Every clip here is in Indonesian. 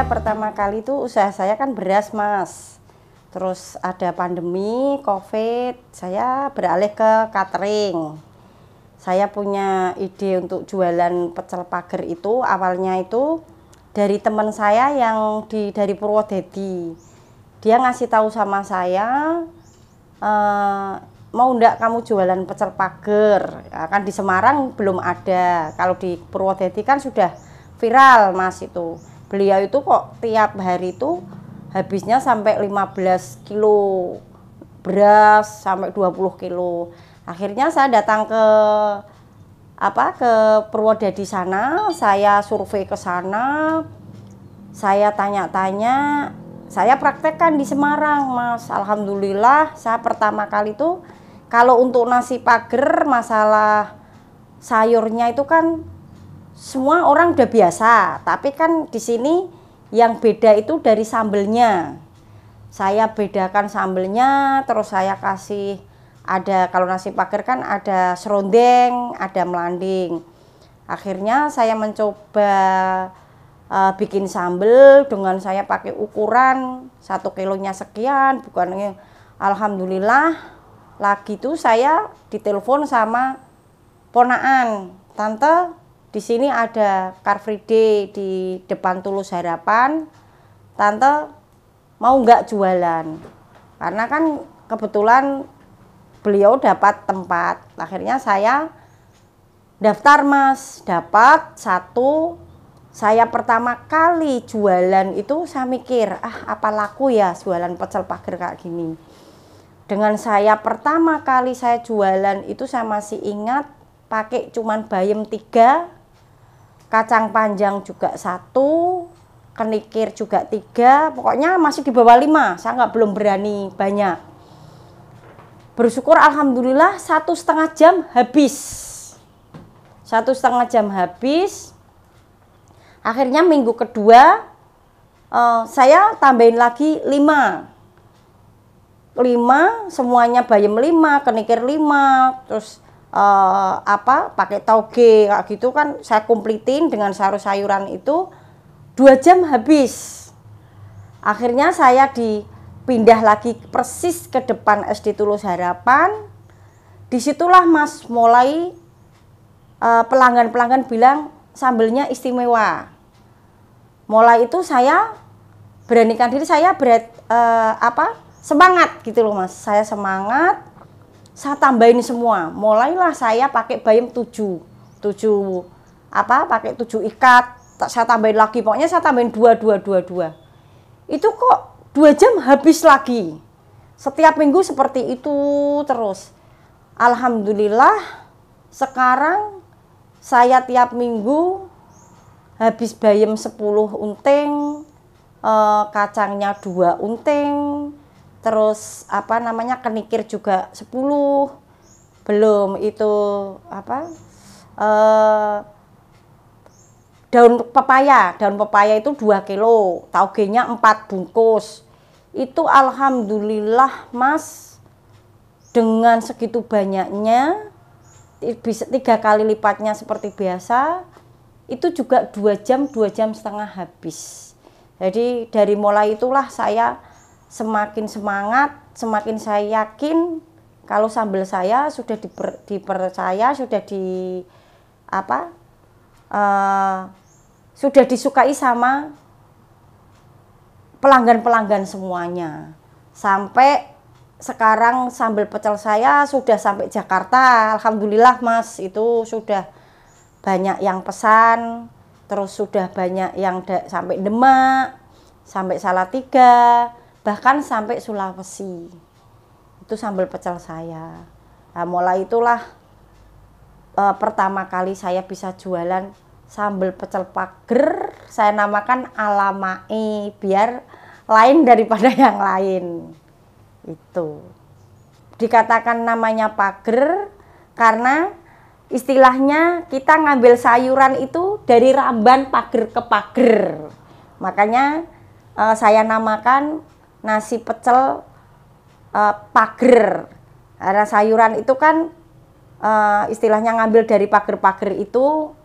saya pertama kali itu usaha saya kan beras, Mas. Terus ada pandemi, COVID, saya beralih ke catering. Saya punya ide untuk jualan pecel pager itu awalnya itu dari teman saya yang dari Purwodadi. Dia ngasih tahu sama saya, mau enggak kamu jualan pecel pager? Ya, kan di Semarang belum ada. Kalau di Purwodadi kan sudah viral, Mas itu. Beliau itu kok tiap hari itu habisnya sampai 15 kilo beras sampai 20 kilo. Akhirnya saya datang ke ke Purwodadi sana, saya survei ke sana, saya tanya-tanya, saya praktekkan di Semarang, Mas. Alhamdulillah, saya pertama kali itu kalau untuk nasi pager masalah sayurnya itu kan semua orang udah biasa, tapi kan di sini yang beda itu dari sambelnya. Saya bedakan sambelnya, terus saya kasih ada, kalau nasi pager kan ada serondeng, ada melanding. Akhirnya saya mencoba bikin sambel dengan saya pakai ukuran 1 kilonya sekian, bukan. Alhamdulillah, lagi itu saya ditelepon sama ponaan, tante di sini ada Car Free Day di depan Tulus Harapan, tante mau nggak jualan? Karena kan kebetulan beliau dapat tempat. Akhirnya saya daftar, Mas, dapat 1. Saya pertama kali jualan itu saya mikir, apa laku ya jualan pecel pager kayak gini. Dengan saya pertama kali saya jualan itu saya masih ingat pakai cuman bayam 3, kacang panjang juga 1, kenikir juga 3, pokoknya masih di bawah 5, saya belum berani banyak. Bersyukur alhamdulillah 1,5 jam habis. 1,5 jam habis. Akhirnya minggu kedua saya tambahin lagi 5, semuanya bayam 5, kenikir 5, terus pakai tauge kayak gitu kan saya kumplitin dengan sayur-sayuran itu 2 jam habis. Akhirnya saya dipindah lagi persis ke depan SD Tulus Harapan. Disitulah, Mas, mulai pelanggan-pelanggan bilang sambelnya istimewa. Mulai itu saya beranikan diri, saya semangat gitu loh, Mas. Saya semangat, saya tambahin semua. Mulailah saya pakai bayam 7 pakai 7 ikat, saya tambahin lagi, pokoknya saya tambahin 2. Itu kok 2 jam habis lagi. Setiap minggu seperti itu terus. Alhamdulillah sekarang saya tiap minggu habis bayam 10 unting, kacangnya 2 unting, terus kenikir juga 10, belum itu daun pepaya itu 2 kilo, taugenya 4 bungkus. Itu alhamdulillah, Mas, dengan segitu banyaknya bisa 3 kali lipatnya seperti biasa, itu juga 2 jam setengah habis. Jadi dari mulai itulah saya semakin semangat, semakin saya yakin kalau sambal saya sudah dipercaya, sudah disukai sama pelanggan-pelanggan semuanya. Sampai sekarang sambal pecel saya sudah sampai Jakarta, alhamdulillah, Mas, itu sudah banyak yang pesan, terus sudah banyak yang sampai Demak, sampai Salatiga, bahkan sampai Sulawesi. Itu sambal pecel saya. Nah, mulai itulah pertama kali saya bisa jualan sambal pecel pager, saya namakan Alamae biar lain daripada yang lain. Itu dikatakan namanya pager karena istilahnya kita ngambil sayuran itu dari ramban pager ke pager, makanya saya namakan nasi pecel pager. Karena sayuran itu kan istilahnya ngambil dari pager-pager itu,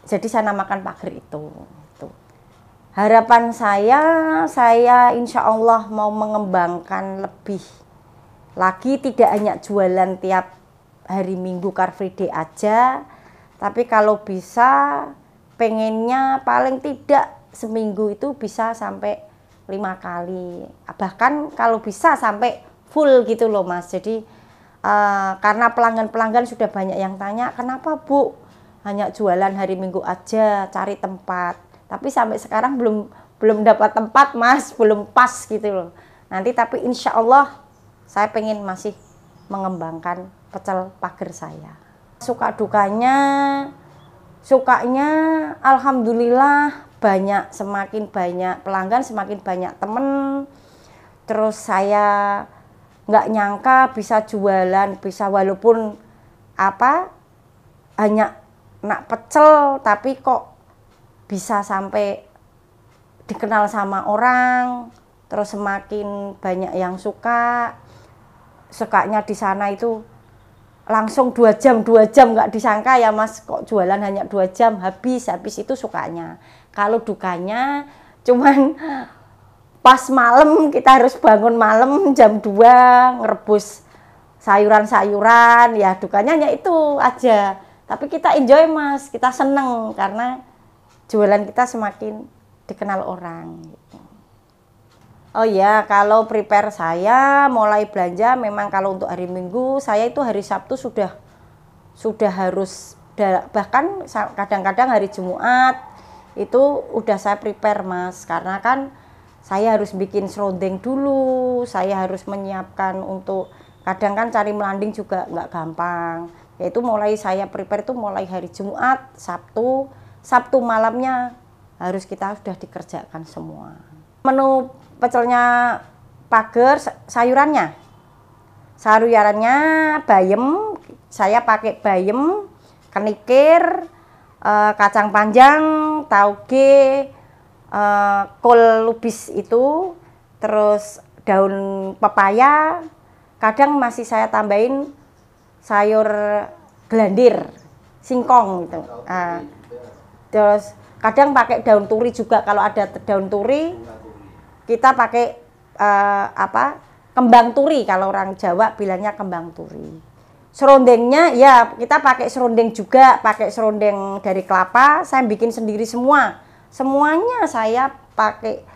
jadi saya namakan pager itu. Harapan saya insya Allah mau mengembangkan lebih lagi, tidak hanya jualan tiap hari Minggu Car Free Day aja, tapi kalau bisa pengennya paling tidak seminggu itu bisa sampai 5 kali, bahkan kalau bisa sampai full gitu loh Mas. Jadi karena pelanggan-pelanggan sudah banyak yang tanya, kenapa Bu hanya jualan hari Minggu aja, cari tempat. Tapi sampai sekarang belum dapat tempat Mas, belum pas gitu loh. Nanti tapi insya Allah saya pengen masih mengembangkan pecel pager saya. Suka dukanya, sukanya alhamdulillah banyak, semakin banyak pelanggan, semakin banyak temen. Terus saya nggak nyangka bisa jualan, bisa walaupun hanya nak pecel, tapi kok bisa sampai dikenal sama orang, terus semakin banyak yang suka. Sukanya di sana itu langsung 2 jam nggak disangka ya Mas, kok jualan hanya 2 jam habis itu sukanya. Kalau dukanya cuman pas malam, kita harus bangun malam jam 2 ngerebus sayuran-sayuran, ya dukanya hanya itu aja. Tapi kita enjoy Mas, kita seneng karena jualan kita semakin dikenal orang. Oh ya, kalau prepare saya mulai belanja memang kalau untuk hari Minggu saya itu hari Sabtu sudah harus, bahkan kadang-kadang hari Jumat itu udah saya prepare Mas, karena kan saya harus bikin serundeng dulu, saya harus menyiapkan untuk, kadang kan cari melanding juga nggak gampang. Yaitu mulai saya prepare itu mulai hari Jumat, Sabtu malamnya harus kita sudah dikerjakan semua. Menu pecelnya pager, sayurannya bayem, saya pakai bayem, kenikir, kacang panjang, tauge, kol lubis itu, terus daun pepaya, kadang masih saya tambahin sayur gelandir, singkong gitu. Terus kadang pakai daun turi juga, kalau ada daun turi kita pakai kembang turi, kalau orang Jawa bilangnya kembang turi. Serundengnya ya kita pakai serundeng juga, pakai serundeng dari kelapa, saya bikin sendiri semuanya saya pakai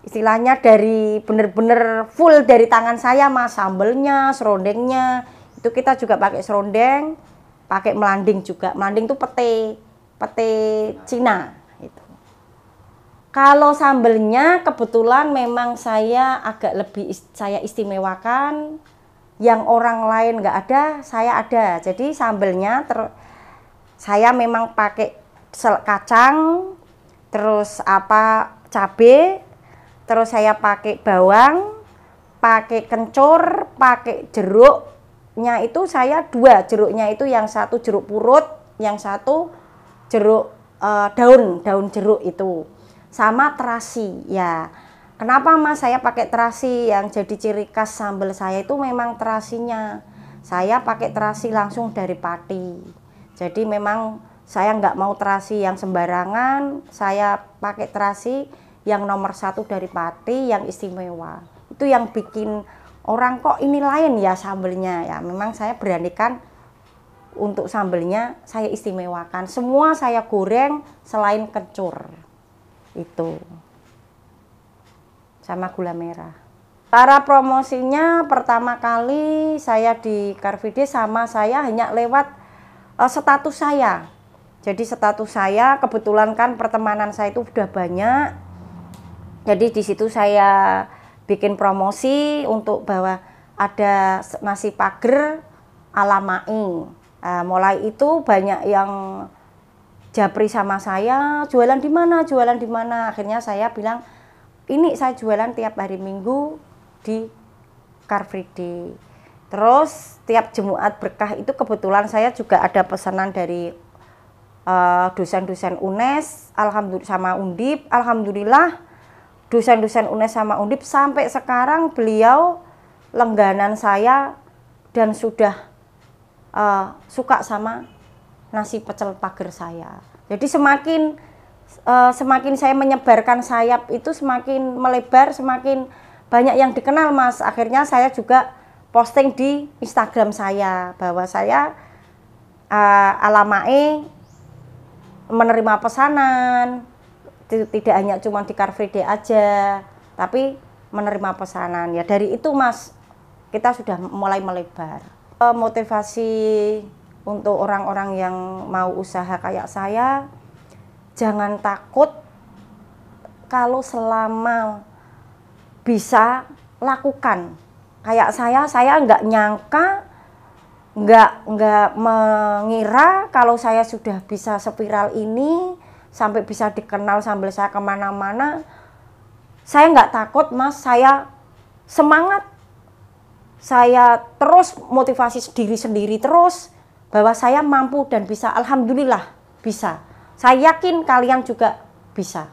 istilahnya dari bener-bener full dari tangan saya Mas, sambelnya, serundengnya itu kita juga pakai serundeng, pakai melanding juga. Melanding itu pete Cina itu. Kalau sambelnya kebetulan memang saya agak lebih saya istimewakan, yang orang lain nggak ada, saya ada. Jadi sambelnya saya memang pakai kacang, terus cabe, terus saya pakai bawang, pakai kencur, pakai jeruknya itu saya 2, jeruknya itu yang satu jeruk purut, yang satu jeruk daun jeruk itu, sama terasi ya. Kenapa Mas saya pakai terasi? Yang jadi ciri khas sambal saya itu memang terasinya. Saya pakai terasi langsung dari pati. Jadi memang saya nggak mau terasi yang sembarangan, saya pakai terasi yang nomor 1 dari pati, yang istimewa. Itu yang bikin orang kok ini lain ya sambelnya ya. Memang saya beranikan untuk sambelnya saya istimewakan. Semua saya goreng selain kencur. Itu. Sama gula merah. Cara promosinya pertama kali saya di Car Free Day sama saya hanya lewat status saya. Jadi status saya kebetulan kan pertemanan saya itu udah banyak. Jadi di situ saya bikin promosi untuk bahwa ada nasi pager ala Maing. Mulai itu banyak yang japri sama saya, jualan di mana, jualan di mana. Akhirnya saya bilang, ini saya jualan tiap hari Minggu di Car Free Day. Terus tiap Jumat berkah itu kebetulan saya juga ada pesanan dari dosen-dosen UNES, alhamdulillah sama Undip, alhamdulillah dosen-dosen UNES sama Undip sampai sekarang beliau langganan saya dan sudah suka sama nasi pecel pager saya. Jadi semakin semakin saya menyebarkan sayap itu semakin melebar, semakin banyak yang dikenal, Mas. Akhirnya saya juga posting di Instagram saya bahwa saya Alamae menerima pesanan, tidak hanya cuma di Car Free Day aja, tapi menerima pesanan. Ya dari itu, Mas, kita sudah mulai melebar. Motivasi untuk orang-orang yang mau usaha kayak saya, jangan takut kalau selama bisa lakukan. Kayak saya nggak nyangka, nggak mengira kalau saya sudah bisa spiral ini, sampai bisa dikenal sambil saya kemana-mana. Saya nggak takut, Mas, saya semangat. Saya terus motivasi diri sendiri terus, bahwa saya mampu dan bisa, alhamdulillah bisa. Saya yakin kalian juga bisa.